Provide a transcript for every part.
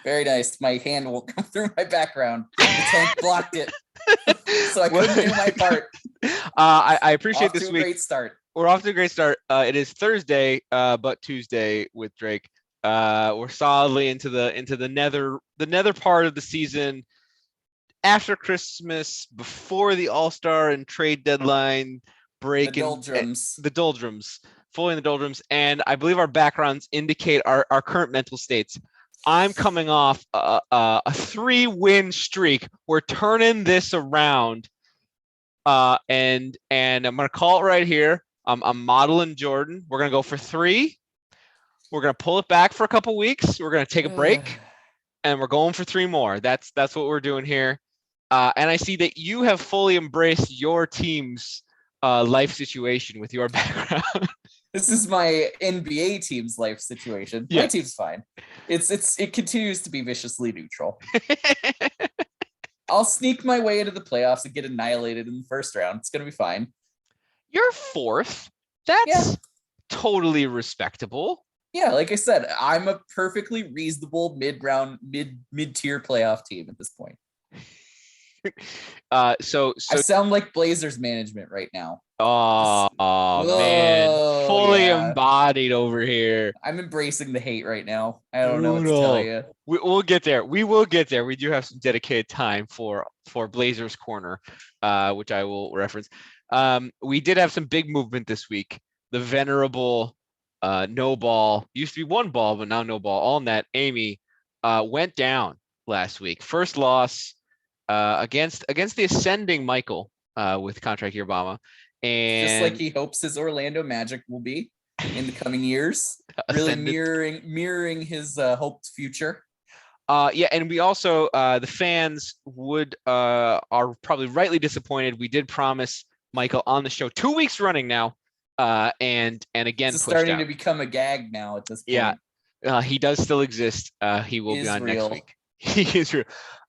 Very nice. My hand will come through my background. The tank blocked it, so I couldn't do my part. I appreciate Off this to a week. great start. We're off to a great start. It is Thursday, but Tuesday with Drake. We're solidly into the nether part of the season. After Christmas, before the All-Star and trade deadline break, The doldrums. the doldrums, fully in the doldrums, and I believe our backgrounds indicate our current mental states. I'm coming off a 3-win streak. We're turning this around, and I'm gonna call it right here. I'm modeling Jordan. We're gonna go for 3. We're gonna pull it back for a couple weeks. We're gonna take a break, and we're going for 3 more. That's what we're doing here. And I see that you have fully embraced your team's life situation with your background. This is my NBA team's life situation. Yeah. My team's fine. It continues to be viciously neutral. I'll sneak my way into the playoffs and get annihilated in the first round. It's gonna be fine. You're 4th. That's totally respectable. Yeah, like I said, I'm a perfectly reasonable mid-tier playoff team at this point. So I sound like Blazers management right now. Man, fully embodied over here. I'm embracing the hate right now. I don't know what to tell you. We'll get there. We will get there. We do have some dedicated time for Blazers Corner, which I will reference. We did have some big movement this week. The venerable no ball, used to be 1 ball, but now no ball. All net Amy went down last week. First loss against the ascending Michael with contract year Obama. And just like he hopes his Orlando Magic will be in the coming years, really mirroring his hoped future. And we also the fans are probably rightly disappointed. We did promise Michael on the show 2 weeks running now, and again it's starting to become a gag now at this point. Yeah, he does still exist. He will be on real. next week. He is real.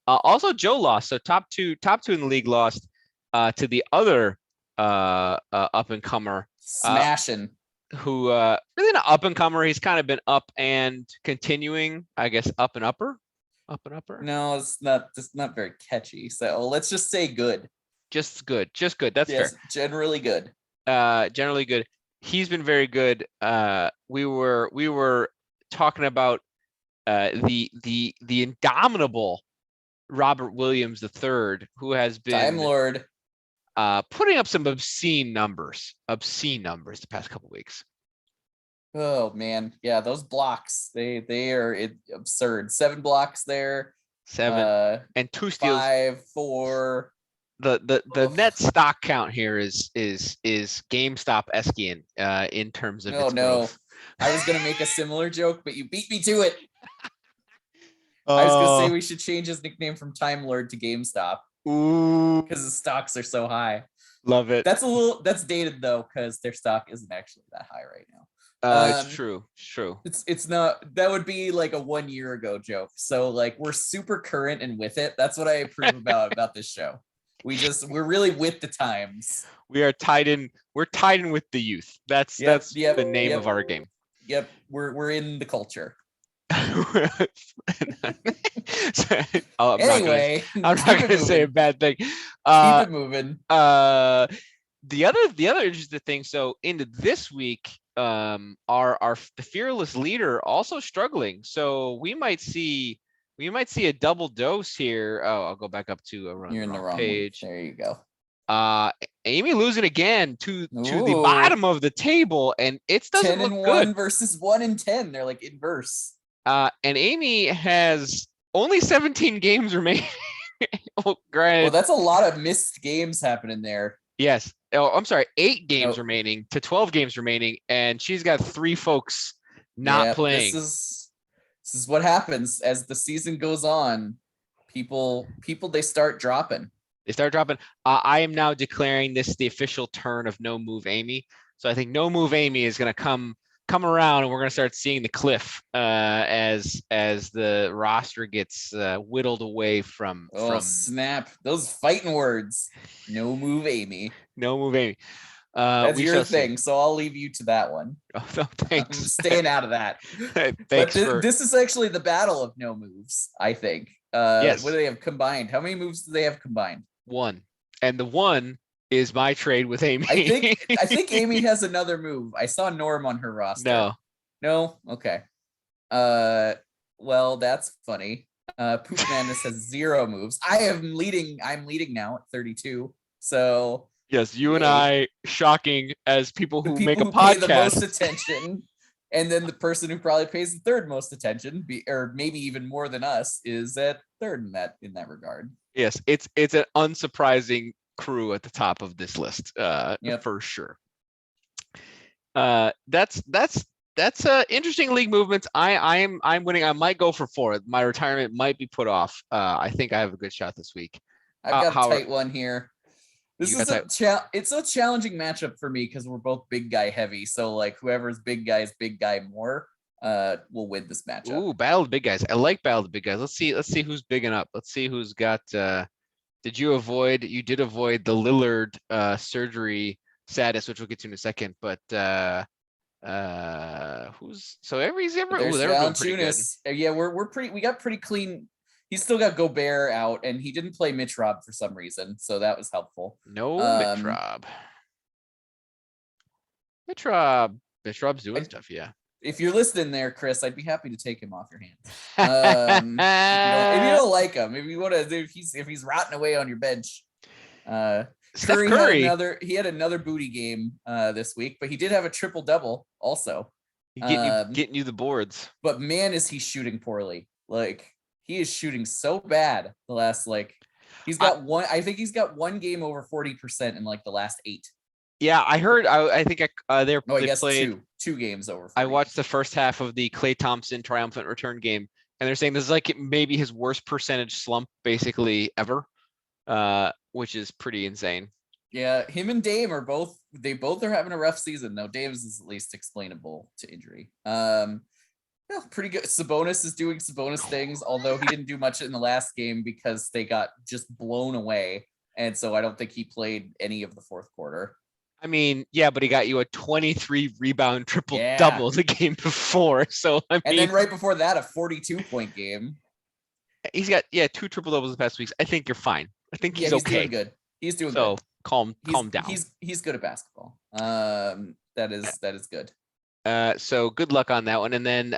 Also, Joe lost. So top two in the league lost to the other up and comer, smashing. Who really not up and comer. He's kind of been up and continuing, I guess, up and upper. No, it's not very catchy. So let's just say good. Just good. That's fair. Generally good. Generally good. He's been very good. We were talking about the indomitable Robert Williams III, who has been Time Lord. Putting up some obscene numbers the past couple weeks. Oh man, yeah, those blocks they are absurd. 7 blocks there. 7 and 2 steals. 5, 4. The net stock count here is GameStop-esque in terms of its growth. I was gonna make a similar joke, but you beat me to it. I was gonna say we should change his nickname from Time Lord to GameStop. Ooh, because the stocks are so high. Love it. That's dated though, because their stock isn't actually that high right now. It's true. It's not. That would be like a 1 year ago joke. So like we're super current and with it. That's what I approve about this show. We're really with the times. We are tied in. We're tied in with the youth. That's the name of our game. Yep. We're in the culture. Anyway, I'm not going to say a bad thing. Keep it moving. The other interesting thing. So into this week, the fearless leader also struggling. So we might see a double dose here. Oh, I'll go back up to you're in the wrong page. There you go. Amy losing again to the bottom of the table, and it doesn't 10 and look 1 good. versus 1 and 10. They're like inverse. And Amy has only 17 games remaining. Granted, well, that's a lot of missed games happening there. Yes. Oh, I'm sorry. 8 games remaining to 12 games remaining, and she's got 3 folks not playing. This is what happens as the season goes on. People they start dropping. I am now declaring this the official turn of No Move Amy. So I think No Move Amy is going to come around, and we're going to start seeing the cliff as the roster gets whittled away from. Snap! Those fighting words. No Move Amy. No Move Amy. That's We your shall thing, see. so I'll leave you to that one. Oh, no, I'm thanks. staying out of that. But Thanks for this is actually the battle of no moves, I think. What do yes, they have combined? How many moves do they have combined? one, and the one is my trade with Amy. I think Amy has another move. I saw Norm on her roster. No, No? Okay. Uh well, that's funny. Poop Madness has 0 moves. I'm leading now at 32. So yes, you and yay. I, shocking as people The who make people a who pay the most podcast. attention, and then the person who probably pays the third most attention, or maybe even more than us, is at third in that regard. Yes, it's an unsurprising crew at the top of this list, Yep. for sure. That's interesting league movements. I'm winning. I might go for 4. My retirement might be put off. I think I have a good shot this week. I've got a How tight one here. This you got is that? it's a challenging matchup for me because we're both big guy heavy. So like whoever's big guy more, will win this matchup. Ooh, battle of the big guys. I like battle of the big guys. Let's see who's bigging up. Let's see who's got. You did avoid the Lillard surgery status, which we'll get to in a second. But who's so There's they're doing pretty good. Valanciunas. Yeah, we got pretty clean. He's still got Gobert out, and he didn't play Mitch Rob for some reason, so that was helpful. No Mitrob. Mitrov's doing stuff, yeah. If you're listening there, Chris, I'd be happy to take him off your hands. If you don't like him, if he's rotting away on your bench. Steph Curry Curry. had another booty game this week, but he did have a triple double also. Getting you the boards. But man, is he shooting poorly. Like he is shooting so bad the last he's got one. I think he's got one game over 40% in like the last 8. Yeah, I heard. I think they played 2 games over 40%. I watched the first half of the Klay Thompson triumphant return game, and they're saying this is like maybe his worst percentage slump basically ever, which is pretty insane. Yeah, him and Dame are both are having a rough season though. Dame's is at least explainable to injury. Yeah, pretty good. Sabonis is doing Sabonis things, although he didn't do much in the last game because they got just blown away, and so I don't think he played any of the fourth quarter. I mean, yeah, but he got you a 23 rebound triple double the game before. So I mean, and then right before that, a 42-point game. He's got 2 triple doubles the past weeks. I think you're fine. I think he's okay. Doing good. He's doing so good. Calm down. He's good at basketball. That is good. So good luck on that one. And then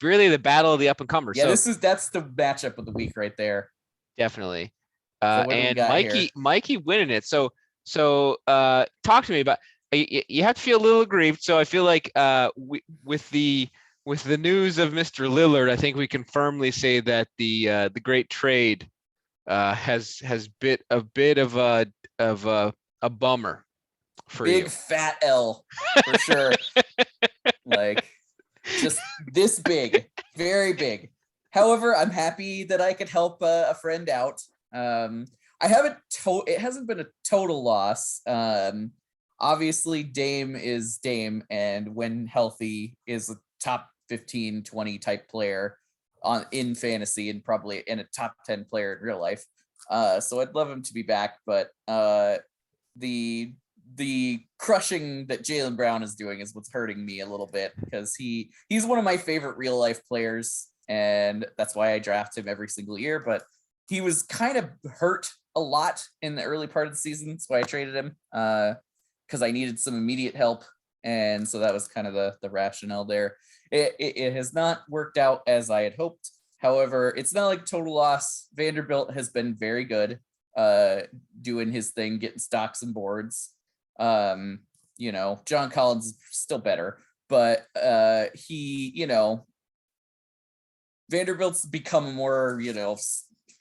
really the battle of the up and comers. Yeah, that's the matchup of the week right there. Definitely. So and Mikey winning it. So talk to me about. You have to feel a little aggrieved. So I feel like with the news of Mr. Lillard, I think we can firmly say that the great trade has bit a bit of a bummer for big you. Fat L for sure. Like just this big, very big. However, I'm happy that I could help a friend out. It hasn't been a total loss. Obviously Dame is Dame, and when healthy is a top 15, 20 type player in fantasy, and probably in a top 10 player in real life. So I'd love him to be back, but the crushing that Jaylen Brown is doing is what's hurting me a little bit, because he's one of my favorite real life players, and that's why I draft him every single year. But he was kind of hurt a lot in the early part of the season. That's why I traded him, because I needed some immediate help. And so that was kind of the rationale there. It has not worked out as I had hoped. However, it's not like total loss. Vanderbilt has been very good, doing his thing, getting stocks and boards. John Collins is still better, but Vanderbilt's become a more,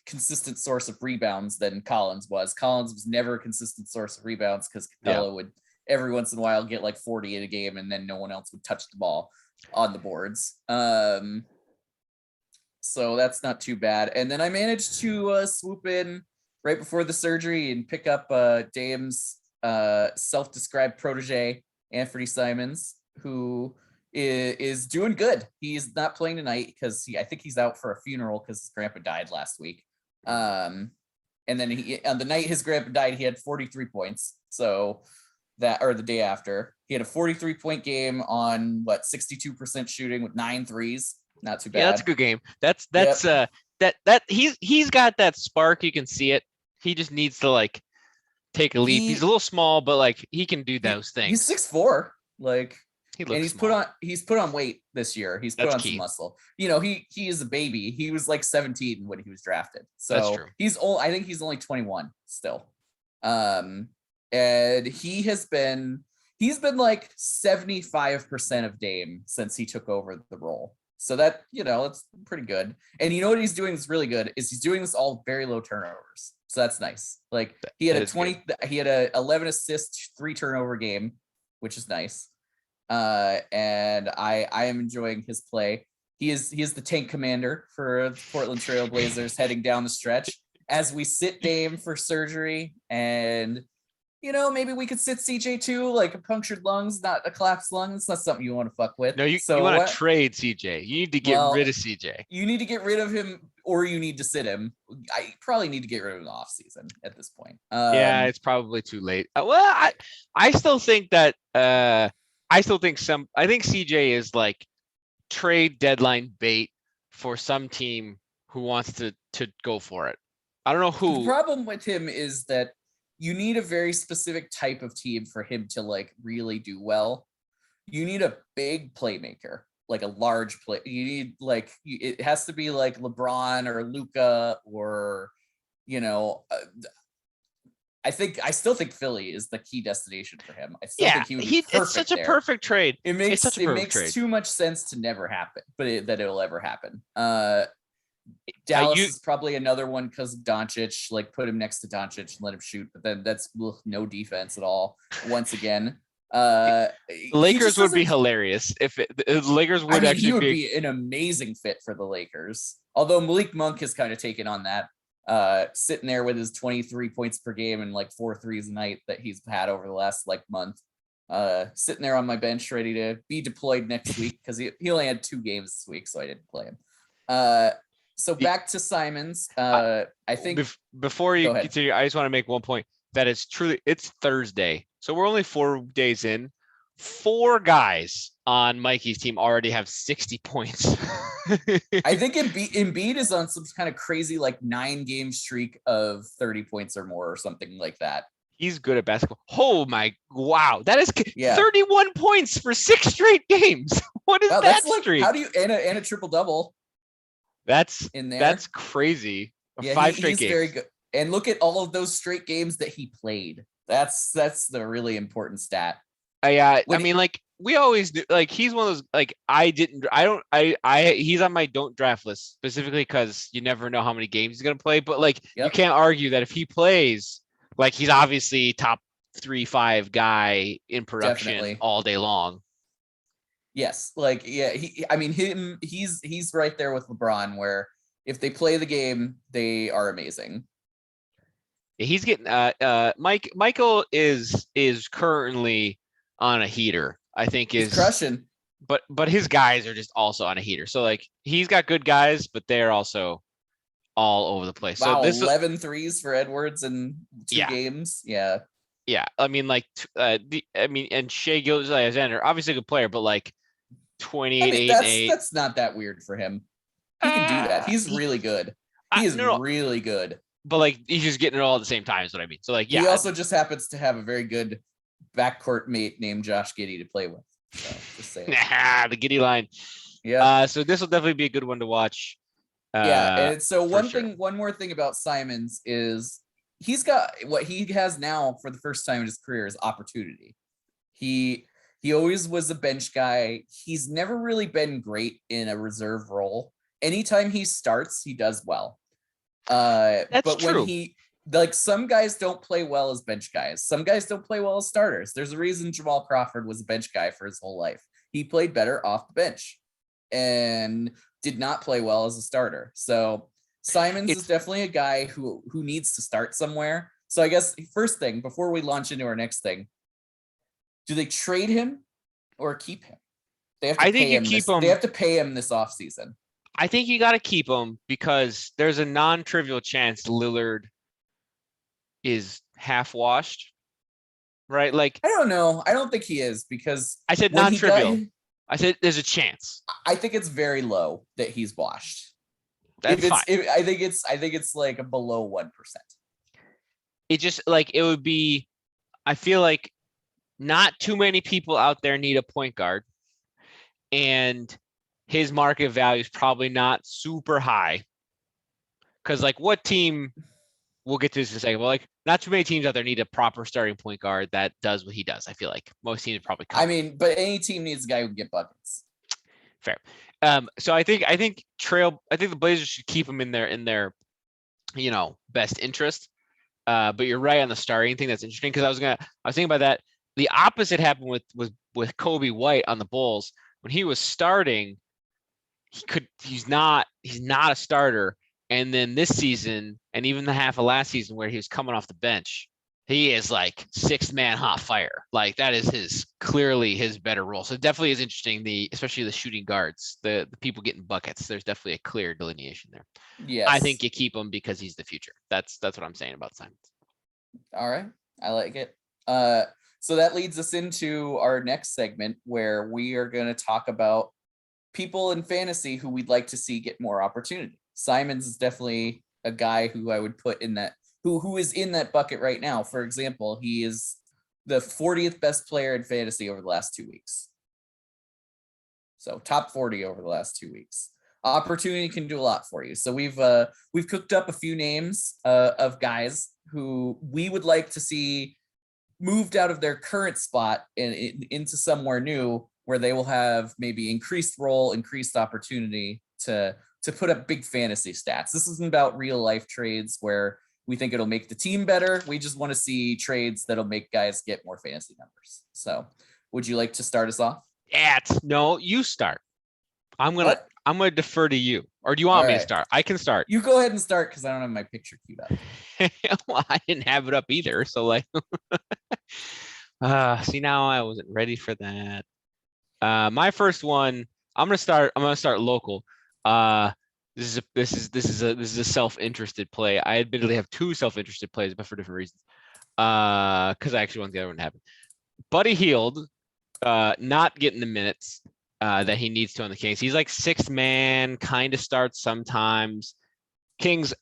consistent source of rebounds than Collins was. Collins was never a consistent source of rebounds because Capella would every once in a while get like 40 in a game, and then no one else would touch the ball on the boards. So that's not too bad. And then I managed to swoop in right before the surgery and pick up Dame's self-described protege, Anthony Simons, who is doing good. He's not playing tonight because I think he's out for a funeral because his grandpa died last week. And then on the night his grandpa died, he had 43 points. So that, or the day after. He had a 43-point game on 62% shooting with 9 threes. Not too bad. Yeah, that's a good game. That's Yep. he's got that spark. You can see it. He just needs to like take a leap. He's a little small, but like he can do those He's things. 6'4", like, He and looks small. he's put on weight this year. He's put That's on some key. muscle. You know, he is a baby. He was like 17 when he was drafted. That's So true. he's old. I think he's only 21 still. And he's been like 75% of Dame since he took over the role. So that, that's pretty good. And you know what he's doing that's really good is he's doing this all very low turnovers. So that's nice. Like he had a 11 assist, 3 turnover game, which is nice. And I am enjoying his play. He is the tank commander for the Portland Trail Blazers heading down the stretch as we sit Dame for surgery. And maybe we could sit CJ too, like a punctured lungs, not a collapsed lung. It's not something you want to fuck with. No, you want to trade CJ. You need to get rid of CJ. You need to get rid of him, or you need to sit him. I probably need to get rid of him off season at this point. Yeah, it's probably too late. Well, I still think that I think CJ is like trade deadline bait for some team who wants to go for it. I don't know who. The problem with him is that you need a very specific type of team for him to like really do well. You need a big playmaker, like a large play. You need like it has to be like LeBron or Luka or I still think Philly is the key destination for him. I still think he would be perfect. It's such a perfect trade. It makes too much sense to never happen, but that it'll ever happen. Dallas is probably another one because of Doncic. Like put him next to Doncic and let him shoot, but then that's no defense at all. Once again, Lakers would be hilarious if the Lakers would actually. He would be an amazing fit for the Lakers. Although Malik Monk has kind of taken on that, sitting there with his 23 points per game and like 4 threes a night that he's had over the last like month. Sitting there on my bench ready to be deployed next week because he only had 2 games this week, so I didn't play him. So back to Simons. I think before you continue, I just want to make one point that it's Thursday. So we're only 4 days in. 4 guys on Mikey's team already have 60 points. I think Embiid is on some kind of crazy like 9-game streak of 30 points or more or something like that. He's good at basketball. Oh my, wow. That is 31 points for 6 straight games. What is that streak? Like, how do you, and a triple double? That's in there. That's crazy. Yeah, 5 straight games. Very good. And look at all of those straight games that he played. That's the really important stat. I mean, like we always do. Like he's one of those. Like he's on my don't draft list specifically because you never know how many games he's gonna play. But like you can't argue that if he plays, like he's obviously top 3-5 guy in production all day long. Yes, like he's right there with LeBron where if they play the game, they are amazing. He's getting Michael is currently on a heater. I think he's crushing. But his guys are just also on a heater. So like he's got good guys, but they're also all over the place. Wow, so 11 threes for Edwards in 2 games. Yeah. Yeah. I mean, like and Shai Gilgeous-Alexander, obviously a good player, but like 28, 8. That's not that weird for him. He can do that. He's really good. He is really good. But like he's just getting it all at the same time is what I mean. So like he also just happens to have a very good backcourt mate named Josh Giddey to play with. So just saying. The Giddey line. Yeah. So this will definitely be a good one to watch. And so one more thing about Simons is he's got what he has now for the first time in his career is opportunity. He always was a bench guy. He's never really been great in a reserve role. Anytime he starts, he does well. That's true. When some guys don't play well as bench guys. Some guys don't play well as starters. There's a reason Jamal Crawford was a bench guy for his whole life. He played better off the bench and did not play well as a starter. So Simons is definitely a guy who needs to start somewhere. So I guess first thing, before we launch into our next thing, do they trade him or keep him? They have to pay him. They have to pay him this offseason. I think you got to keep him because there's a non-trivial chance Lillard is half washed. right? Like, I don't know. I don't think he is, because I said when non-trivial. I said there's a chance. I think it's very low that he's washed. That's fine. I think it's like a below 1%. It just like it would be. I feel like not too many people out there need a point guard, and his market value is probably not super high. Because like, what team? We'll get to this in a second. But like, not too many teams out there need a proper starting point guard that does what he does. I feel like most teams probably cover. I mean, but any team needs a guy who can get buckets. Fair. So I think the Blazers should keep him in their best interest. But you're right on the starting thing. That's interesting, because I was thinking about that. The opposite happened with Kobe White on the Bulls. When he was starting, he's not a starter. And then this season, and even the half of last season where he was coming off the bench, he is like sixth man hot fire. Like, that is clearly his better role. So it definitely is interesting, especially the shooting guards, the people getting buckets. There's definitely a clear delineation there. Yes. I think you keep him because he's the future. That's what I'm saying about Simons. All right. I like it. So that leads us into our next segment, where we are going to talk about people in fantasy who we'd like to see get more opportunity. Simons is definitely a guy who I would put in that, who is in that bucket right now. For example, he is the 40th best player in fantasy over the last 2 weeks. So top 40 over the last 2 weeks. Opportunity can do a lot for you. So we've cooked up a few names of guys who we would like to see moved out of their current spot and into somewhere new, where they will have maybe increased role, increased opportunity to put up big fantasy stats. This isn't about real life trades where we think it'll make the team better. We just want to see trades that'll make guys get more fantasy numbers. So would you like to start us off? No, you start. I'm gonna defer to you. Or do you want me to start? I can start. You go ahead and start, because I don't have my picture queued up. Well, I didn't have it up either. So like, see, now I wasn't ready for that. My first one, I'm gonna start local. This is a self-interested play. I admittedly have two self-interested plays, but for different reasons. Because I actually want the other one to happen. Buddy Hield, not getting the minutes that he needs to on the Kings. He's like sixth man, kind of starts sometimes. Kings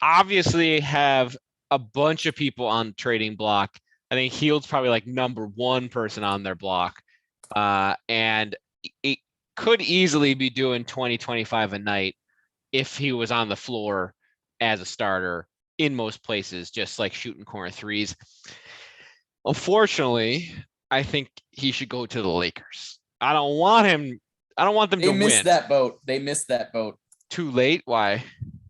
obviously have a bunch of people on the trading block. I think Hield's probably like number one person on their block. And it could easily be doing 20-25 a night if he was on the floor as a starter in most places, just like shooting corner threes. Unfortunately, I think he should go to the Lakers. I don't want them to win. They missed that boat. Too late? Why?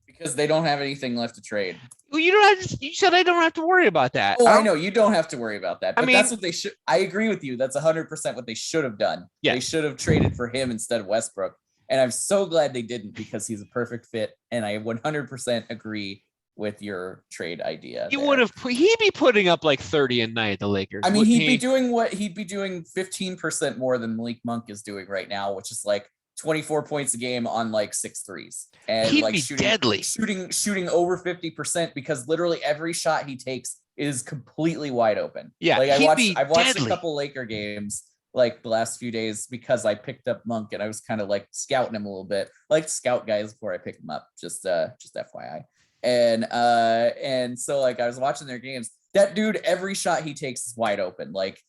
Because they don't have anything left to trade. Well, you said I don't have to worry about that. Oh, I know you don't have to worry about that. But that's what they should. I agree with you. That's 100% what they should have done. Yeah. They should have traded for him instead of Westbrook. And I'm so glad they didn't, because he's a perfect fit. And I 100% agree with your trade idea. He'd be putting up like 30 a night, the Lakers. I mean, he'd be doing 15% more than Malik Monk is doing right now, which is like 24 points a game on like 6 threes, and he'd like be deadly, shooting over 50%, because literally every shot he takes is completely wide open. Yeah, like I've watched a couple Laker games like the last few days, because I picked up Monk and I was kind of like scouting him a little bit. I like to scout guys before I pick them up, just FYI. And so like I was watching their games. That dude, every shot he takes is wide open. Like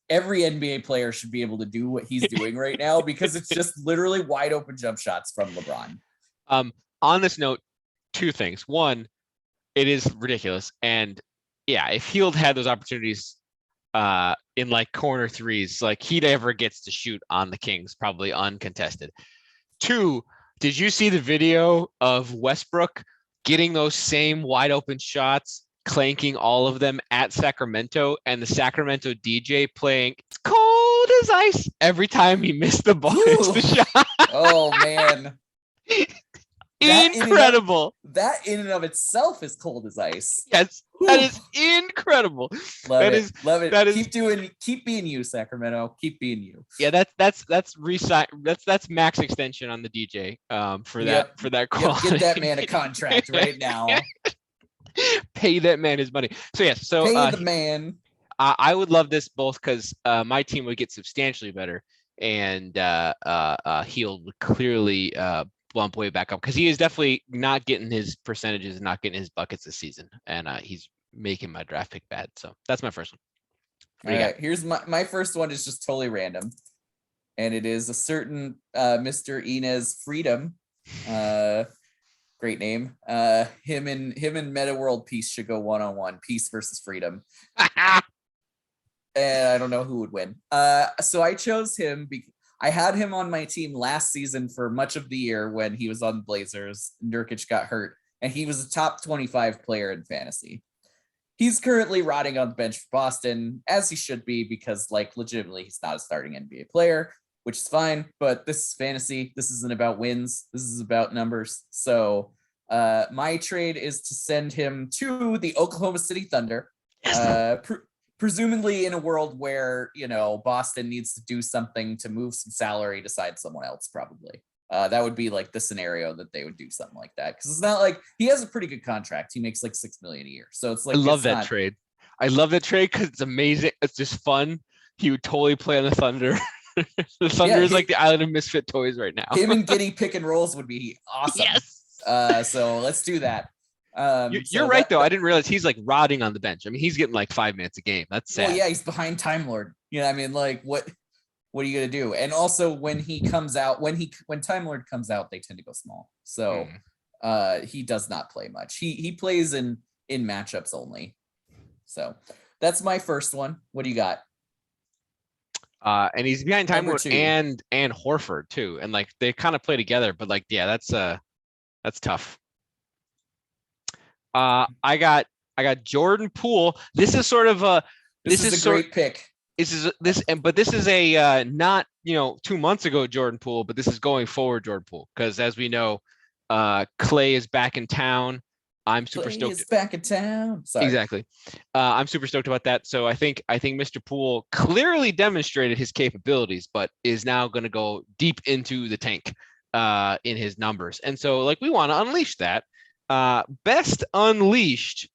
every NBA player should be able to do what he's doing right now, because it's just literally wide open jump shots from LeBron. On this note, two things. One, it is ridiculous. And yeah, if Hield had those opportunities in like corner threes, like he never gets to shoot on the Kings, probably uncontested. Two, did you see the video of Westbrook getting those same wide open shots, clanking all of them at Sacramento, and the Sacramento DJ playing "It's Cold as Ice" every time he missed the ball, it's the shot? Oh man. Incredible. That in and of itself is cold as ice. Yes, that is incredible. Love it. Keep being you, Sacramento. Keep being you. Yeah, that's max extension on the DJ for that quality. Get that man a contract right now. Pay that man his money. So yes, pay the man. I would love this both because my team would get substantially better, and Hield would clearly bump way back up because he is definitely not getting his percentages, not getting his buckets this season, and he's making my draft pick bad. So that's my first one. All right, here's my first one is just totally random, and it is a certain Mr. Inez Freedom. Great name. Him and Meta World Peace should go 1-on-1. Peace versus Freedom. And I don't know who would win. So I chose him because I had him on my team last season for much of the year when he was on Blazers. Nurkic got hurt, and he was a top 25 player in fantasy. He's currently rotting on the bench for Boston, as he should be, because like legitimately he's not a starting NBA player, which is fine. But this is fantasy. This isn't about wins. This is about numbers. So my trade is to send him to the Oklahoma City Thunder. Presumably in a world where, you know, Boston needs to do something to move some salary to sign someone else, probably. That would be like the scenario that they would do something like that. Because it's not like he has a pretty good contract. He makes like $6 million a year. So it's like, I love that trade. I love that trade because it's amazing. It's just fun. He would totally play on the Thunder. The Thunder is like the island of misfit toys right now. Him and Giddy pick and rolls would be awesome. Yes. So let's do that. You're right, though. I didn't realize he's like rotting on the bench. I mean, he's getting like 5 minutes a game. That's sad. Well, yeah, he's behind Time Lord. You know, I mean, like, what are you gonna do? And also, when he comes out, when Time Lord comes out, they tend to go small. So, he does not play much. He plays in matchups only. So, that's my first one. What do you got? And he's behind Time Lord and Horford too, and like they kind of play together. But like, yeah, that's tough. I got Jordan Poole. This is sort of a this is a great pick. But this is a not 2 months ago Jordan Poole, but this is going forward Jordan Poole because as we know, Clay is back in town. I'm super stoked. He's back in town. Sorry. Exactly. I'm super stoked about that. So I think Mr. Poole clearly demonstrated his capabilities, but is now going to go deep into the tank in his numbers, and so like we want to unleash that. Best unleashed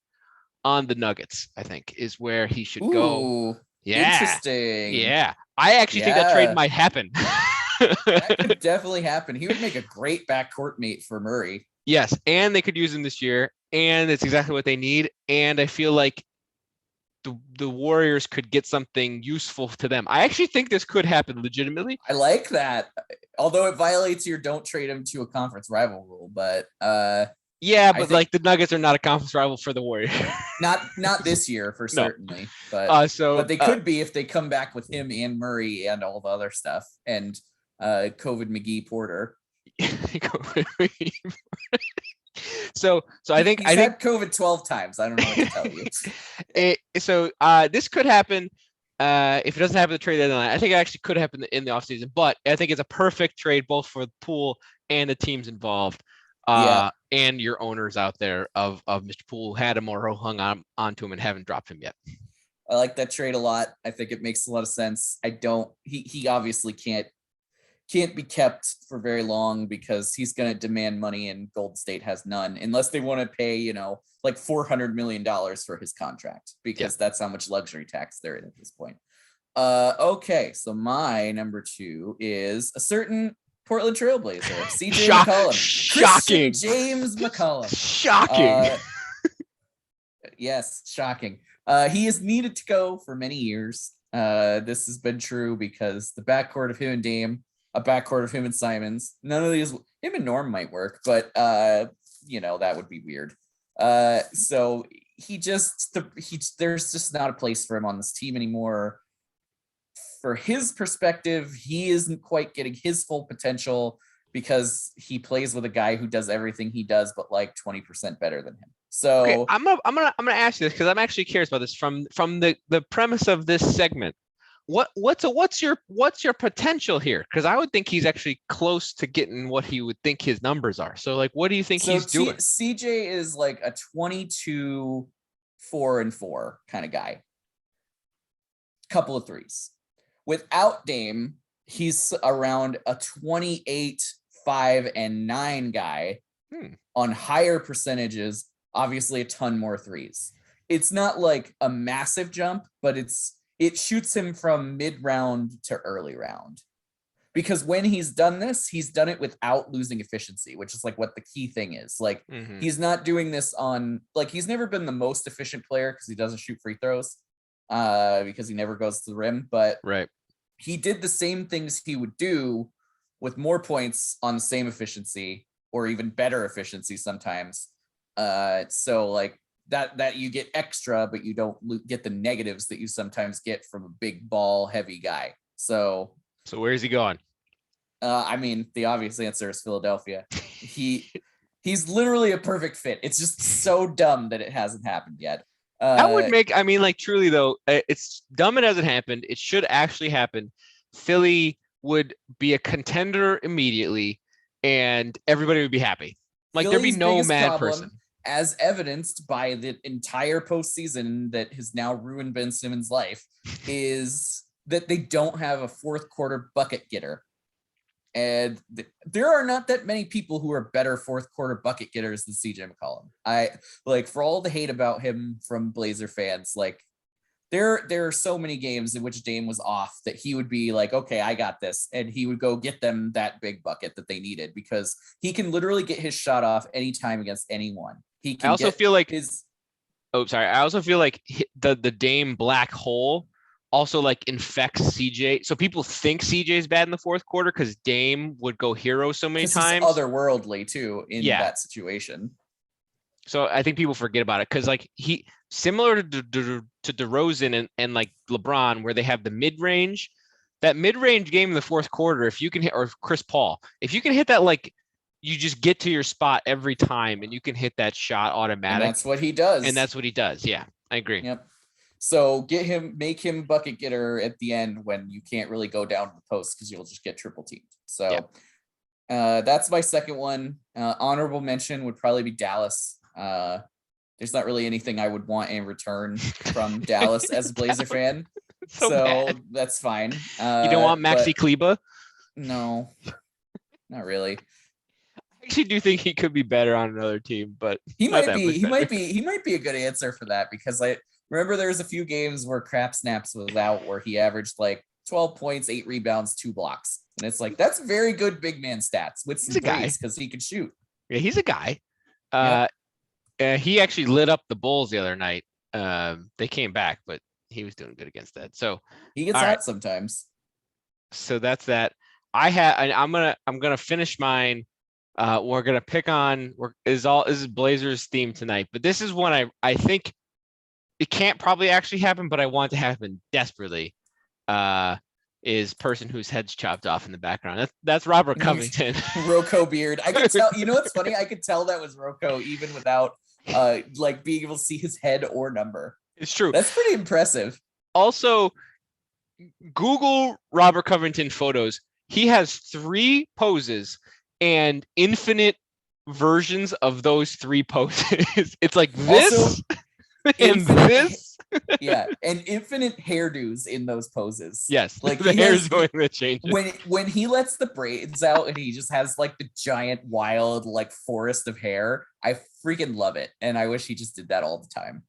on the Nuggets, I think, is where he should go. Yeah. Interesting. Yeah. I actually think that trade might happen. That could definitely happen. He would make a great backcourt mate for Murray. Yes. And they could use him this year. And it's exactly what they need. And I feel like the Warriors could get something useful to them. I actually think this could happen legitimately. I like that. Although it violates your don't trade him to a conference rival rule, but yeah, but like the Nuggets are not a conference rival for the Warriors. not this year for certainly, but but they could be if they come back with him and Murray and all the other stuff and COVID McGee Porter. So I think he's had COVID 12 times. I don't know what to tell you. So this could happen. If it doesn't happen the trade deadline, I think it actually could happen in the offseason. But I think it's a perfect trade both for the pool and the teams involved. And your owners out there of Mr. Poole had him or hung onto him and haven't dropped him yet. I like that trade a lot. I think it makes a lot of sense. He obviously can't be kept for very long because he's going to demand money and Golden State has none unless they want to pay, like $400 million for his contract because that's how much luxury tax they're in at this point. Okay. So my number 2 is a certain Portland Trailblazer, CJ McCollum. Shocking. Christian James McCollum. Shocking. Yes, shocking. He has needed to go for many years. This has been true because the backcourt of him and Dame, a backcourt of him and Simons, none of these, him and Norm might work, but that would be weird. So there's just not a place for him on this team anymore. For his perspective, he isn't quite getting his full potential because he plays with a guy who does everything he does, but like 20% better than him. So okay, I'm gonna ask you this because I'm actually curious about this from the premise of this segment. What's your potential here? Because I would think he's actually close to getting what he would think his numbers are. So like, what do you think he's doing? CJ is like a 22, 4-4 kind of guy. Couple of threes. Without Dame, he's around a 28, 5, and 9 guy on higher percentages, obviously a ton more threes. it's not like a massive jump, but it shoots him from mid round to early round. Because when he's done this, he's done it without losing efficiency, which is like what the key thing is. Like he's not doing this on like he's never been the most efficient player because he doesn't shoot free throws, because he never goes to the rim. But right, he did the same things he would do with more points on the same efficiency or even better efficiency sometimes. So like that you get extra, but you don't get the negatives that you sometimes get from a big ball heavy guy. So where's he going? I mean, the obvious answer is Philadelphia. He's literally a perfect fit. It's just so dumb that it hasn't happened yet. That would make, I mean, like truly though, it's dumb it hasn't happened. It should actually happen. Philly would be a contender immediately, and everybody would be happy. Like Philly's there'd be no mad problem, person. as evidenced by the entire postseason that has now ruined Ben Simmons' life, is that they don't have a fourth quarter bucket getter. And there are not that many people who are better fourth quarter bucket getters than CJ McCollum. I like, for all the hate about him from Blazer fans, like there are so many games in which Dame was off that he would be like, okay, I got this. And he would go get them that big bucket that they needed because he can literally get his shot off anytime against anyone. He can I also feel like his. Oh, sorry. I also feel like the Dame black hole also like infects CJ. So people think CJ is bad in the fourth quarter because Dame would go hero so many times. He's otherworldly too in that situation. So I think people forget about it because like he similar to DeRozan and like LeBron, where they have the mid range, that mid range game in the fourth quarter. If you can hit, or Chris Paul, if you can hit that, like you just get to your spot every time and you can hit that shot automatic. And that's what he does. Yeah, I agree. Yep. So make him bucket getter at the end when you can't really go down to the post because you'll just get triple teamed. So that's my second one. Honorable mention would probably be Dallas. There's not really anything I would want in return from Dallas as a Blazer fan. So that's fine. You don't want Maxi Kleba? No, not really. I actually do think he could be better on another team, but he might be a good answer for that because I remember there was a few games where Crap Snaps was out where he averaged like 12 points, 8 rebounds, 2 blocks. And it's like, that's very good big man stats with some threes because he can shoot. Yeah, he's a guy. He actually lit up the Bulls the other night. They came back, but he was doing good against that. So he gets hot sometimes. So that's that. I'm gonna finish mine. We're gonna pick on this is Blazers theme tonight, but this is one I think it can't probably actually happen, but I want it to happen desperately. Is person whose head's chopped off in the background. That's Robert Covington. Rocco beard. I could tell, you know what's funny? I could tell that was Rocco even without like being able to see his head or number. It's true. That's pretty impressive. Also, Google Robert Covington photos. He has 3 poses and infinite versions of those 3 poses. It's like this also, and this. Yeah, and infinite hairdos in those poses. Yes, like the hair's going to change. When he lets the braids out and he just has like the giant wild like forest of hair, I freaking love it, and I wish he just did that all the time.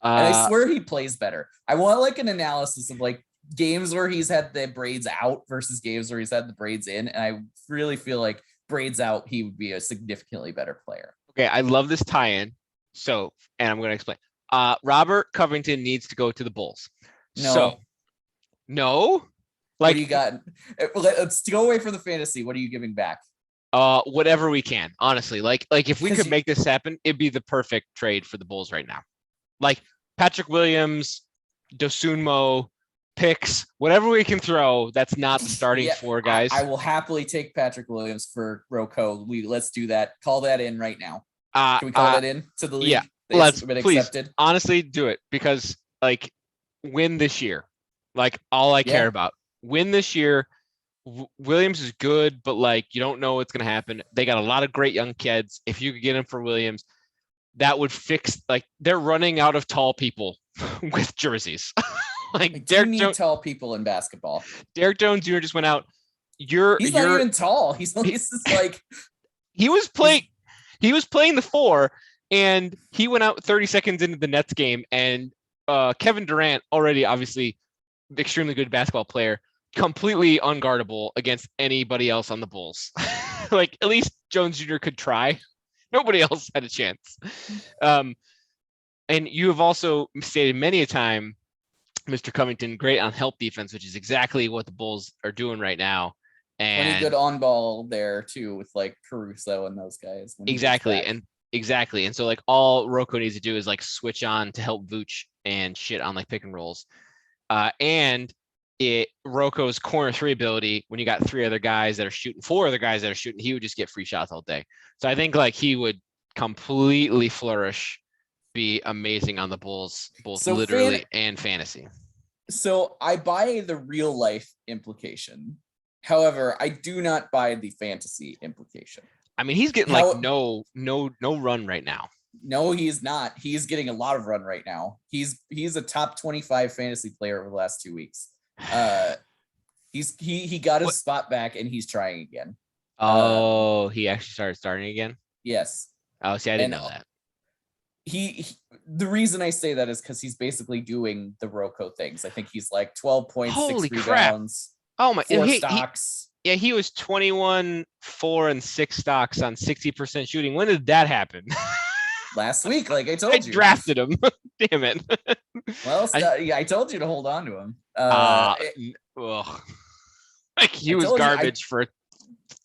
And I swear he plays better. I want like an analysis of like games where he's had the braids out versus games where he's had the braids in, and I really feel like braids out he would be a significantly better player. Okay, I love this tie-in. So, and I'm going to explain. Robert Covington needs to go to the Bulls. No. Like, what do you got? Let's go away from the fantasy. What are you giving back? Whatever we can, honestly. Like if we could make this happen, it'd be the perfect trade for the Bulls right now. Like Patrick Williams, Dosunmo, picks, whatever we can throw. That's not the starting 4 guys. I will happily take Patrick Williams for Rocco. Let's do that. Call that in right now. Can we call that in to the league? Yeah. Let's please honestly do it because like win this year. Like all I care about. Win this year. Williams is good, but like you don't know what's gonna happen. They got a lot of great young kids. If you could get him for Williams, that would fix like they're running out of tall people with jerseys. Like Derek Jones, tall people in basketball. Derek Jones Jr. just went out. He's not even tall. He's just like he was playing the 4. And he went out 30 seconds into the Nets game, and Kevin Durant, already obviously extremely good basketball player, completely unguardable against anybody else on the Bulls. Like, at least Jones Jr. could try. Nobody else had a chance. And you have also stated many a time, Mr. Covington, great on help defense, which is exactly what the Bulls are doing right now. Plenty And good on ball there too, with like Caruso and those guys. When exactly. And so like all Rocco needs to do is like switch on to help Vooch and shit on like pick and rolls. And Rocco's corner three ability, when you got three other guys that are shooting, four other guys that are shooting, he would just get free shots all day. So I think like he would completely flourish, be amazing on the Bulls, both So literally and fantasy. So I buy the real life implication. However, I do not buy the fantasy implication. I mean, he's getting like no run right now. No, he's not. He's getting a lot of run right now. He's a top 25 fantasy player over the last 2 weeks. He got his spot back and he's trying again. Oh, he actually started starting again? Yes. Oh, see, I didn't know that. He the reason I say that is because he's basically doing the Rocco things. I think he's like 12 points, Holy 6 crap. rebounds, oh my 4 stocks. He was 21, 4, and 6 stocks on 60% shooting. When did that happen? Last week, like I told you. I drafted him. Damn it. Well, I told you to hold on to him. Like he was garbage for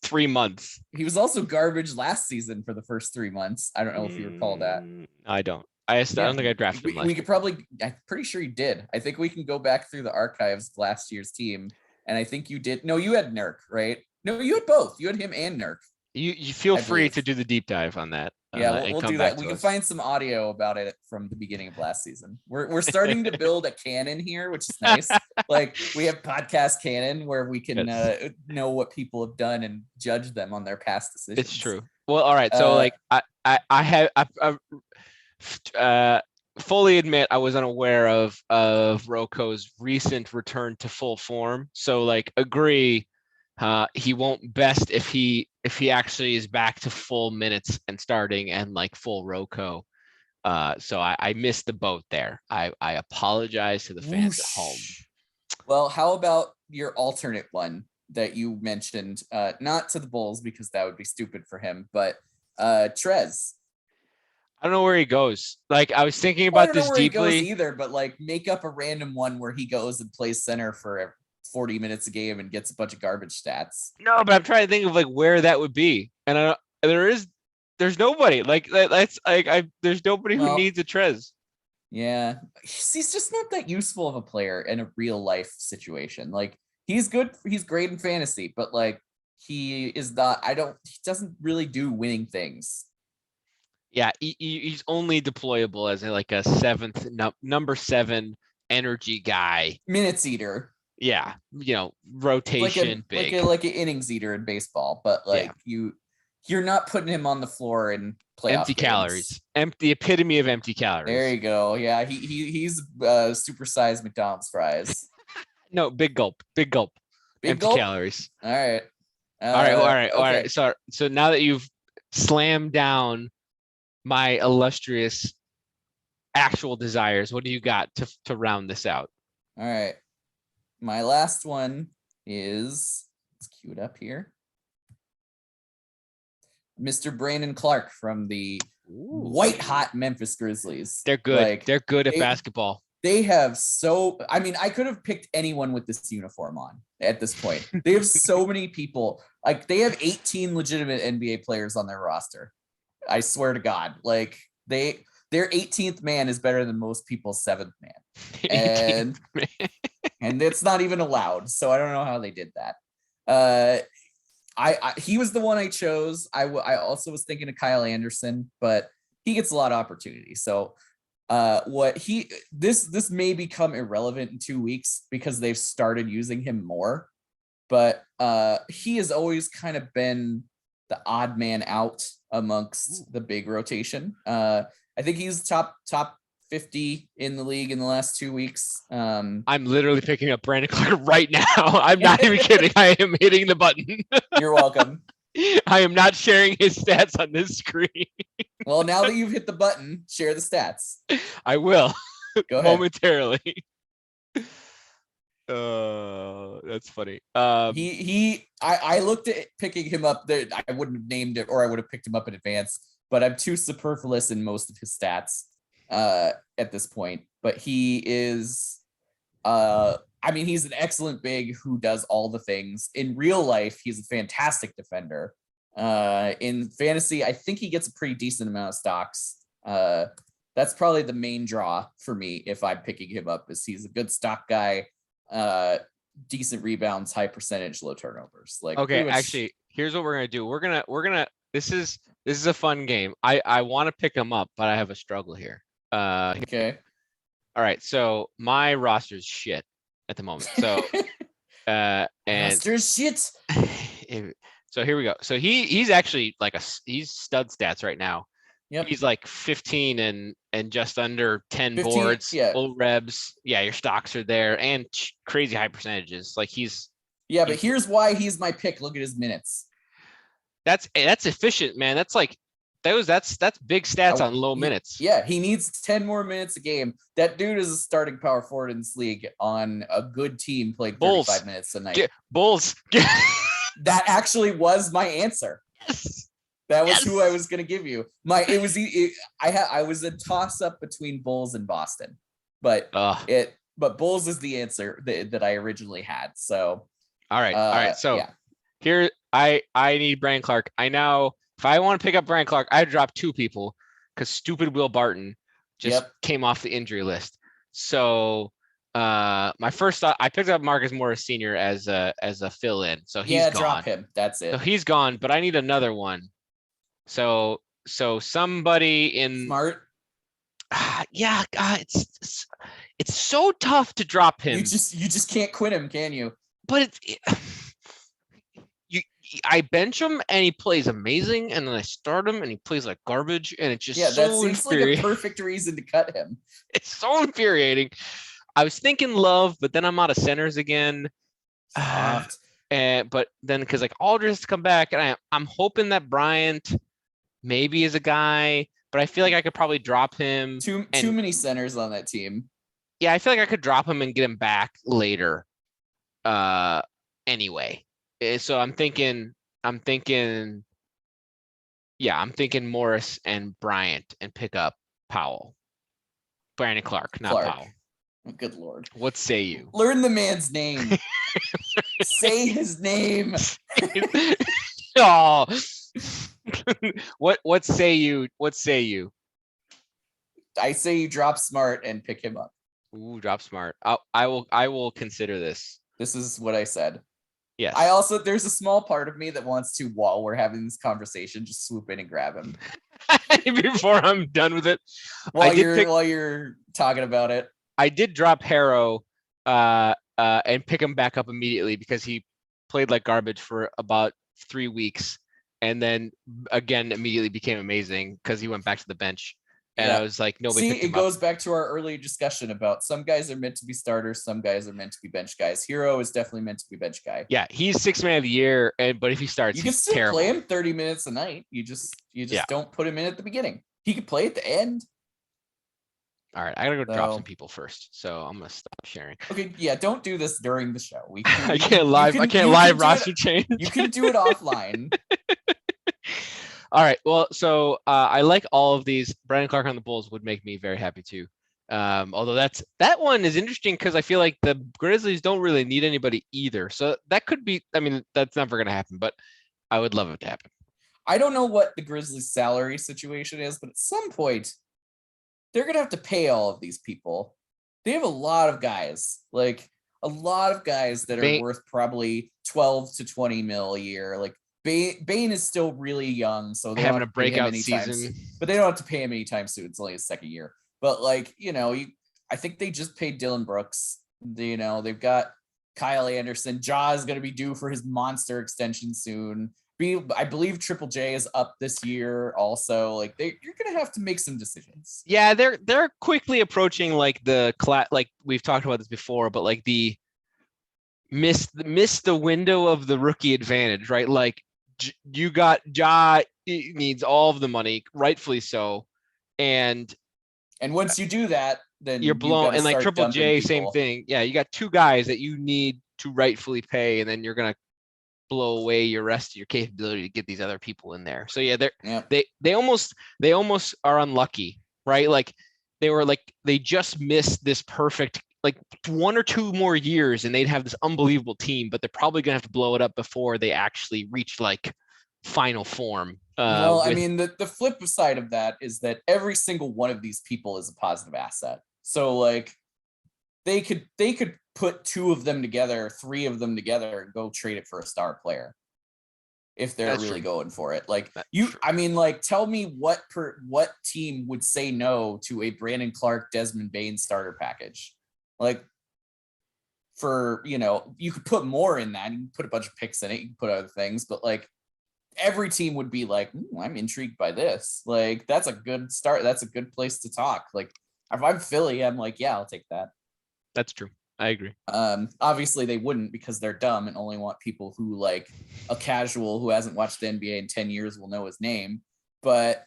3 months. He was also garbage last season for the first 3 months. I don't know if you recall that. I don't. I don't think I drafted him. We could probably. I'm pretty sure you did. I think we can go back through the archives of last year's team, and I think you did. No, you had Nurk, right? No, you had both. You had him and Nurk. You feel free to do the deep dive on that. Yeah, we'll do that. We can find some audio about it from the beginning of last season. We're starting to build a canon here, which is nice. Like we have podcast canon where we can know what people have done and judge them on their past decisions. It's true. Well, all right. So like I fully admit I was unaware of Rocco's recent return to full form. So like agree. He won't best if he actually is back to full minutes and starting and like full Rocco. So I missed the boat there. I apologize to the fans at home. Well, how about your alternate one that you mentioned? Not to the Bulls because that would be stupid for him, but Trez. I don't know where he goes. Like I was thinking about this deeply. I don't know where he goes either, but like make up a random one where he goes and plays center for 40 minutes a game and gets a bunch of garbage stats. No, but I'm trying to think of like where that would be, and there's nobody like that's like there's nobody who needs a Trez. Yeah, he's just not that useful of a player in a real life situation. Like he's good, he's great in fantasy, but like he is not. He doesn't really do winning things. Yeah, he's only deployable as like a seventh number 7 energy guy, minutes eater. Yeah, rotation, like an innings eater in baseball, but like you're not putting him on the floor in playoff empty games. Calories, the epitome of empty calories. There you go. Yeah, he's supersized McDonald's fries. No, big gulp, empty gulp? Calories. All right. All right. So now that you've slammed down my illustrious actual desires, what do you got to round this out? All right. My last one is, let's cue it up here. Mr. Brandon Clark from the white hot Memphis Grizzlies. They're good. Like, they're good at basketball. They have I could have picked anyone with this uniform on at this point. They have so many people. Like they have 18 legitimate NBA players on their roster. I swear to God. Like their 18th man is better than most people's 7th man. And it's not even allowed. So I don't know how they did that. He was the one I chose. I also was thinking of Kyle Anderson, but he gets a lot of opportunity. So this may become irrelevant in 2 weeks because they've started using him more, but he has always kind of been the odd man out amongst the big rotation. I think he's top 50 in the league in the last 2 weeks. I'm literally picking up Brandon Clark right now. I'm not even kidding. I am hitting the button. You're welcome. I am not sharing his stats on this screen. Well, now that you've hit the button, share the stats. I will Go ahead. momentarily. That's funny. I looked at picking him up. I wouldn't have named it, or I would have picked him up in advance. But I'm too superfluous in most of his stats at this point. But he is, I mean, he's an excellent big who does all the things. In real life, he's a fantastic defender. In fantasy, I think he gets a pretty decent amount of stocks. That's probably the main draw for me if I'm picking him up, is he's a good stock guy, decent rebounds, high percentage, low turnovers. Like, okay, actually, here's what we're gonna do. We're gonna. This is a fun game. I want to pick him up, but I have a struggle here. Okay. All right, so my roster's shit at the moment. So and Roster's shit. So here we go. So he's actually like he's stud stats right now. Yep. He's like 15 and just under 10 15, boards, yeah. full rebs. Yeah, your stocks are there and crazy high percentages. Like but here's why he's my pick. Look at his minutes. That's efficient, man. That's like that's big stats on low minutes. Yeah, he needs 10 more minutes a game. That dude is a starting power forward in this league on a good team playing 35 minutes a night. Bulls. That actually was my answer. Yes. That was who I was going to give you. I was a toss up between Bulls and Boston, but Bulls is the answer that I originally had. So all right. So here I need Brandon Clark. If I want to pick up Brandon Clark, I drop two people because stupid Will Barton just came off the injury list. So my first thought, I picked up Marcus Morris Sr. as a fill-in. So he's gone. Drop him. That's it. So he's gone, but I need another one. So somebody in Smart. It's so tough to drop him. You just can't quit him, can you? But I bench him and he plays amazing, and then I start him and he plays like garbage, and it's just that seems like a perfect reason to cut him. It's so infuriating. I was thinking Love, but then I'm out of centers again. But then because like Aldridge has to come back, and I'm hoping that Bryant maybe is a guy, but I feel like I could probably drop him. Too many centers on that team. Yeah, I feel like I could drop him and get him back later. Anyway. So I'm thinking Morris and Bryant and pick up Brandon Clark, not Powell. Good Lord. What say you? Learn the man's name. Say his name. Oh. What say you? What say you? I say you drop Smart and pick him up. Ooh, drop Smart. I will consider this. This is what I said. Yes. There's a small part of me that wants to, while we're having this conversation, just swoop in and grab him. Before I'm done with it. While you're talking about it. I did drop Harrow and pick him back up immediately because he played like garbage for about 3 weeks, and then again immediately became amazing because he went back to the bench. And I was like, nobody. See, it goes back to our early discussion about some guys are meant to be starters, some guys are meant to be bench guys. Hero is definitely meant to be bench guy. Yeah, he's 6th man of the year, but if he starts, you can still terrible. play him 30 minutes a night. You just don't put him in at the beginning. He could play at the end. All right, I gotta go drop some people first, so I'm gonna stop sharing. Okay, yeah, don't do this during the show. I can't live roster change. You can do it offline. All right. Well, so I like all of these. Brandon Clark on the Bulls would make me very happy too. Although that one is interesting because I feel like the Grizzlies don't really need anybody either. So that could be. I mean, that's never going to happen, but I would love it to happen. I don't know what the Grizzlies' salary situation is, but at some point, they're going to have to pay all of these people. They have a lot of guys, that are worth probably 12 to 20 mil a year. Like, Bane is still really young, so they're having a breakout season, but they don't have to pay him anytime soon. It's only his second year. But I think they just paid Dylan Brooks. They've got Kyle Anderson. Ja is going to be due for his monster extension soon. I believe Triple J is up this year also. Like you're going to have to make some decisions. Yeah, they're quickly approaching like like we've talked about this before, but like the miss the window of the rookie advantage, right? Like you got Ja needs all of the money, rightfully so, and once you do that, then you're you've got blown. to And like start Triple dumping J, same people. thing. Yeah, you got two guys that you need to rightfully pay, and then you're gonna blow away your rest of your capability to get these other people in there. So yeah, Yep. they almost are unlucky, right? Like they just missed this perfect, like 1 or 2 more years and they'd have this unbelievable team, but they're probably gonna have to blow it up before they actually reach like final form. Well, I With mean, the flip side of that is that every single one of these people is a positive asset. So like they could put 2 of them together, 3 of them together, and go trade it for a star player if they're That's really true. going for it. Like That's you, true. I mean, like tell me what team would say no to a Brandon Clark, Desmond Bain starter package? Like for, you could put more in that. You can put a bunch of picks in it. You can put other things, but like every team would be like, I'm intrigued by this. Like that's a good start. That's a good place to talk. Like if I'm Philly, I'm like, yeah, I'll take that. That's true. I agree. Obviously they wouldn't because they're dumb and only want people who like a casual who hasn't watched the NBA in 10 years will know his name. But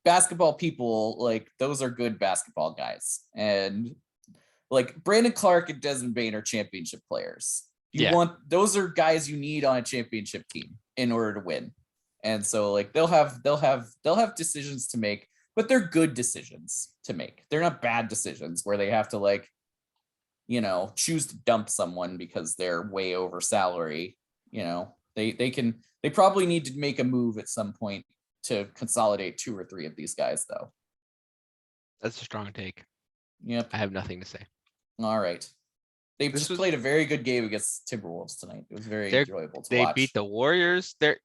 basketball people, like those are good basketball guys. And like Brandon Clark and Desmond Bain are championship players. Those are guys you need on a championship team in order to win. And so like they'll have decisions to make, but they're good decisions to make. They're not bad decisions where they have to like, choose to dump someone because they're way over salary. They probably need to make a move at some point to consolidate 2 or 3 of these guys though. That's a strong take. Yep. I have nothing to say. All right. They just played a very good game against Timberwolves tonight. It was very enjoyable to They watch. beat the Warriors. They're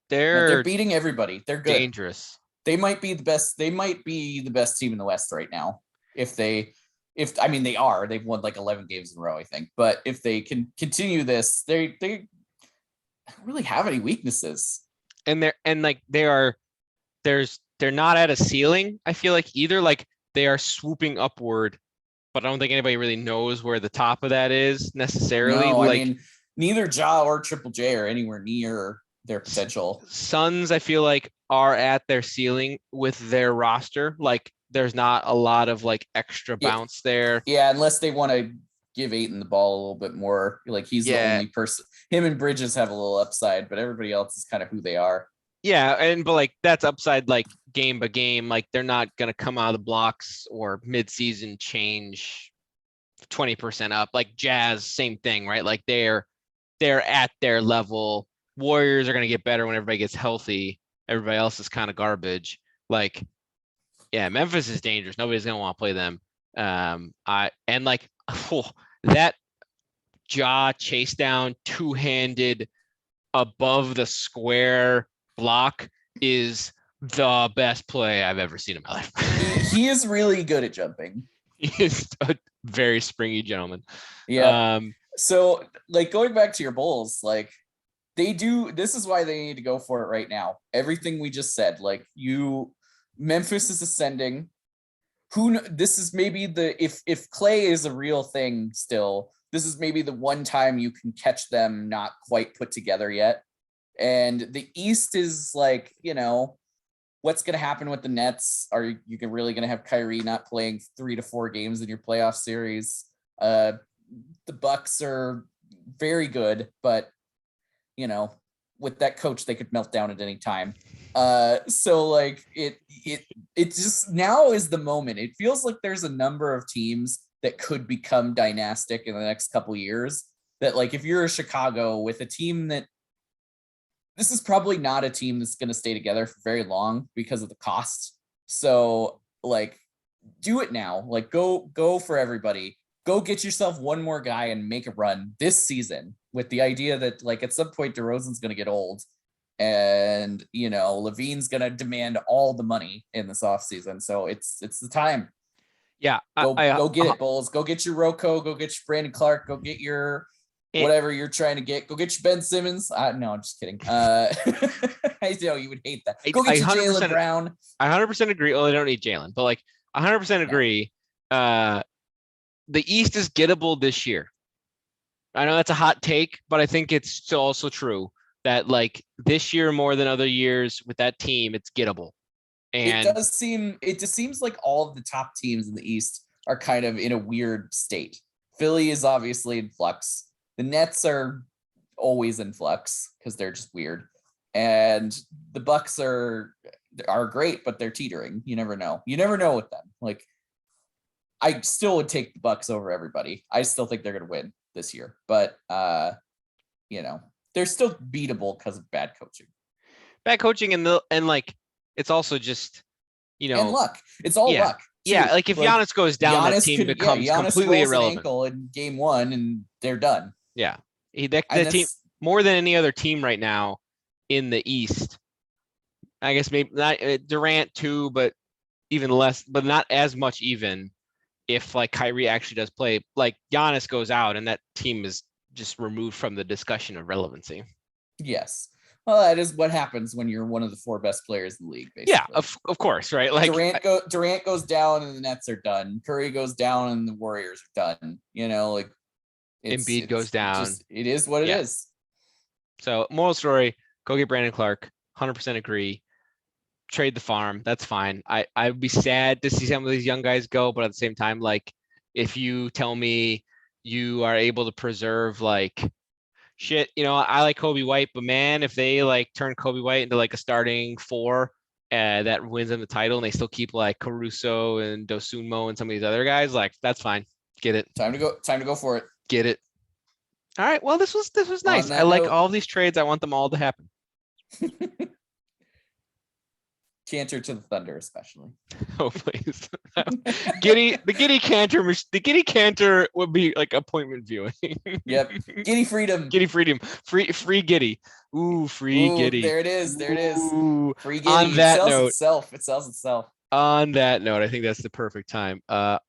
beating everybody. They're good. Dangerous. They might be the best. They might be the best team in the West right now. They are. They've won like 11 games in a row, I think. But if they can continue this, they don't really have any weaknesses. And they're not at a ceiling, I feel like, either. Like they are swooping upward, but I don't think anybody really knows where the top of that is necessarily. No, like, I mean, neither Ja or Triple J are anywhere near their potential. Suns, I feel like, are at their ceiling with their roster. Like there's not a lot of like extra bounce there. Yeah, unless they want to give Ayton the ball a little bit more. Like he's the only person. Him and Bridges have a little upside, but everybody else is kind of who they are. Yeah, but like that's upside like game by game. Like they're not gonna come out of the blocks or mid-season change 20% up. Like Jazz, same thing, right? Like they're at their level. Warriors are gonna get better when everybody gets healthy. Everybody else is kind of garbage. Like, yeah, Memphis is dangerous. Nobody's gonna want to play them. That Ja chase down, two-handed above the square block is the best play I've ever seen in my life. He is really good at jumping. He is a very springy gentleman. Yeah. So like going back to your Bulls, like this is why they need to go for it right now. Everything we just said, like Memphis is ascending. This is maybe if Clay is a real thing still, this is maybe the one time you can catch them not quite put together yet. And the East is like, what's going to happen with the Nets? Are you really going to have Kyrie not playing 3 to 4 games in your playoff series? The Bucks are very good, but with that coach, they could melt down at any time. So like it just now is the moment. It feels like there's a number of teams that could become dynastic in the next couple years. That like if you're a Chicago with a team that this is probably not a team that's going to stay together for very long because of the cost. So like do it now. Like go for everybody. Go get yourself one more guy and make a run this season with the idea that like at some point DeRozan's going to get old and Levine's going to demand all the money in this offseason. So it's the time. Yeah. Go get it, Bulls. Go get your Rocco. Go get your Brandon Clark. Go get your whatever you're trying to get. Go get your Ben Simmons. No, I'm just kidding. I know you would hate that. Go get your Jaylen Brown. I 100% agree. Oh, they don't need Jaylen, but like 100% agree. The East is gettable this year. I know that's a hot take, but I think it's still also true. that like this year more than other years with that team, it's gettable. And it just seems like all of the top teams in the East are kind of in a weird state. Philly is obviously in flux. The Nets are always in flux because they're just weird. And the Bucks are great, but they're teetering. You never know. You never know with them. Like, I still would take the Bucks over everybody. I still think they're going to win this year, but they're still beatable because of bad coaching. Bad coaching and like it's also just and luck. It's all luck. Too. Yeah, like if Giannis goes down, that team becomes completely irrelevant. Ankle in game 1, and they're done. Yeah, that team more than any other team right now in the East. I guess maybe not Durant too, but even less, but not as much even. If like Kyrie actually does play, like Giannis goes out, and that team is just removed from the discussion of relevancy. Yes. Well, that is what happens when you're one of the 4 best players in the league, basically. Yeah, of course, right? Like Durant goes down and the Nets are done. Curry goes down and the Warriors are done. Like Embiid goes down. It is what it is. So moral story, go get Brandon Clark. 100% agree. Trade the farm. That's fine. I'd be sad to see some of these young guys go, but at the same time, like if you tell me you are able to preserve like shit, I like Kobe White, but man, if they like turn Kobe White into like a starting 4 that wins them the title, and they still keep like Caruso and Dosunmu and some of these other guys, like that's fine. Get it. Time to go for it. Get it. All right. Well, this was nice. I like all of these trades. I want them all to happen. Cantor to the Thunder, especially. Oh, please. The Giddy Cantor would be like appointment viewing. Yep. Giddy freedom. Free Giddy. Ooh, free Giddy. There it is. Ooh. Free Giddy. On that note, it sells itself. On that note, I think that's the perfect time.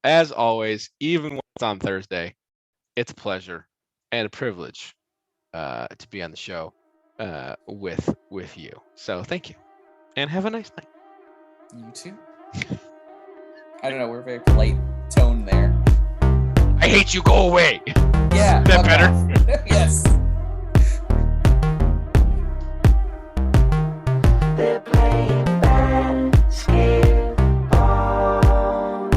As always, even when it's on Thursday, it's a pleasure and a privilege to be on the show with you. So thank you. And have a nice night. You too. I don't know. We're very polite tone there. I hate you. Go away. Yeah. Is that better? Yes.